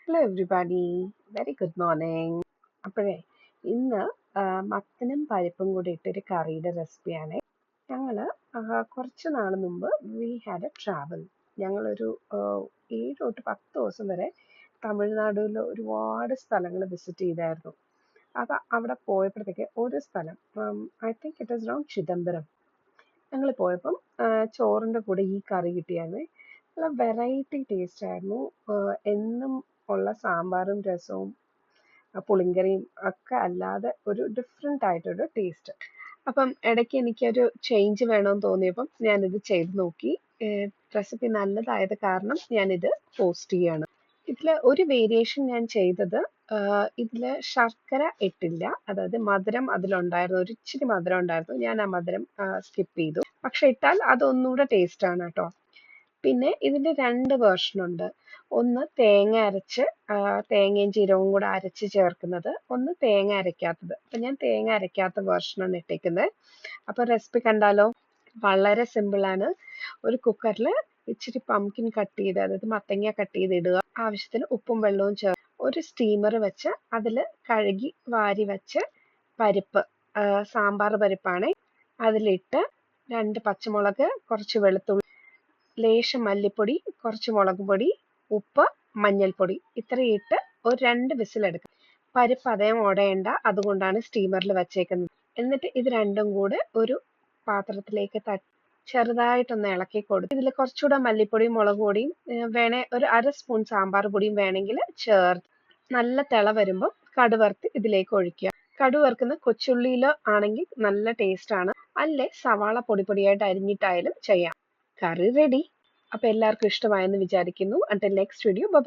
Hello everybody, very good morning. അപ്പോഴേ ഇന്ന് മത്തനും പരിപ്പും കൂടി ഇട്ടൊരു കറിയുടെ റെസിപ്പിയാണ്. ഞങ്ങൾ കുറച്ച് നാൾ മുമ്പ് വി ഹാഡ് എ ട്രാവൽ. ഞങ്ങളൊരു 7 തൊട്ട് 10 ദിവസം വരെ തമിഴ്നാട്ടിൽ ഒരുപാട് സ്ഥലങ്ങൾ വിസിറ്റ് ചെയ്തായിരുന്നു. അപ്പം അവിടെ പോയപ്പോഴത്തേക്ക് ഒരു സ്ഥലം, I think it is round Chidambaram. ഞങ്ങൾ പോയപ്പം ചോറിൻ്റെ കൂടെ ഈ കറി കിട്ടിയായിരുന്നു. നല്ല വെറൈറ്റി ടേസ്റ്റ് ആയിരുന്നു. എന്നും ഉള്ള സാമ്പാറും രസവും പുളിങ്കറിയും ഒക്കെ അല്ലാതെ ഒരു ഡിഫറെൻ്റ് ആയിട്ടൊരു ടേസ്റ്റ്. അപ്പം ഇടയ്ക്ക് എനിക്കൊരു ചേഞ്ച് വേണമെന്ന് തോന്നിയപ്പം ഞാനിത് ചെയ്ത് നോക്കി. റെസിപ്പി നല്ലതായത് കാരണം ഞാനിത് പോസ്റ്റ് ചെയ്യാണ്. ഇതിൽ ഒരു വേരിയേഷൻ ഞാൻ ചെയ്തത്, ഇതിൽ ശർക്കര ഇട്ടില്ല. അതായത് മധുരം അതിലുണ്ടായിരുന്നു, ഒരു ഇച്ചിരി മധുരം ഉണ്ടായിരുന്നു. ഞാൻ ആ മധുരം സ്കിപ്പ് ചെയ്തു. പക്ഷെ ഇട്ടാൽ അതൊന്നുകൂടെ ടേസ്റ്റ് ആണ് കേട്ടോ. പിന്നെ ഇതിൻ്റെ 2 വേർഷൻ ഉണ്ട്. ഒന്ന് തേങ്ങ അരച്ച്, തേങ്ങയും ജീരകവും കൂടെ അരച്ച് ചേർക്കുന്നത്, ഒന്ന് തേങ്ങ അരയ്ക്കാത്തത്. അപ്പം ഞാൻ തേങ്ങ അരയ്ക്കാത്ത വേർഷനാണ് ഇട്ടേക്കുന്നത്. അപ്പോൾ റെസിപ്പി കണ്ടാലോ? വളരെ സിമ്പിളാണ്. ഒരു കുക്കറിൽ ഇച്ചിരി പംകിൻ കട്ട് ചെയ്ത്, അതായത് മത്തങ്ങ കട്ട് ചെയ്ത് ഇടുക. ആവശ്യത്തിന് ഉപ്പും വെള്ളവും ചേർത്ത് ഒരു സ്റ്റീമർ വെച്ച് അതിൽ കഴുകി വാരി വെച്ച് പരിപ്പ്, സാമ്പാർ പരിപ്പാണ്, അതിലിട്ട് 2 പച്ചമുളക്, കുറച്ച് വെളുത്തുള്ളി, ലേശം മല്ലിപ്പൊടി, കുറച്ച് മുളക് പൊടി, ഉപ്പ്, മഞ്ഞൾപ്പൊടി ഇത്രയും ഇട്ട് ഒരു 2 വിസിലെടുക്കുക. പരിപ്പ് അതേം ഉടയണ്ട, അതുകൊണ്ടാണ് സ്റ്റീമറിൽ വെച്ചേക്കുന്നത്. എന്നിട്ട് ഇത് രണ്ടും കൂടെ ഒരു പാത്രത്തിലേക്ക് ചെറുതായിട്ടൊന്ന് ഇളക്കി കൊടുത്ത് ഇതിൽ കുറച്ചുകൂടെ മല്ലിപ്പൊടിയും മുളക് പൊടിയും, വേണേ ഒരു 1/2 സ്പൂൺ സാമ്പാർ പൊടിയും വേണമെങ്കിൽ ചേർത്ത് നല്ല തിള വരുമ്പോൾ കടുവറുത്ത് ഇതിലേക്ക് ഒഴിക്കുക. കടുവറുക്കുന്ന കൊച്ചുള്ളിയിൽ ആണെങ്കിൽ നല്ല ടേസ്റ്റ് ആണ്. അല്ലേ സവാള പൊടിയായിട്ട് അരിഞ്ഞിട്ടായാലും ചെയ്യാം. കറി റെഡി. അപ്പോൾ എല്ലാവർക്കും ഇഷ്ടമായെന്ന് വിചാരിക്കുന്നു. Until next video, bye bye.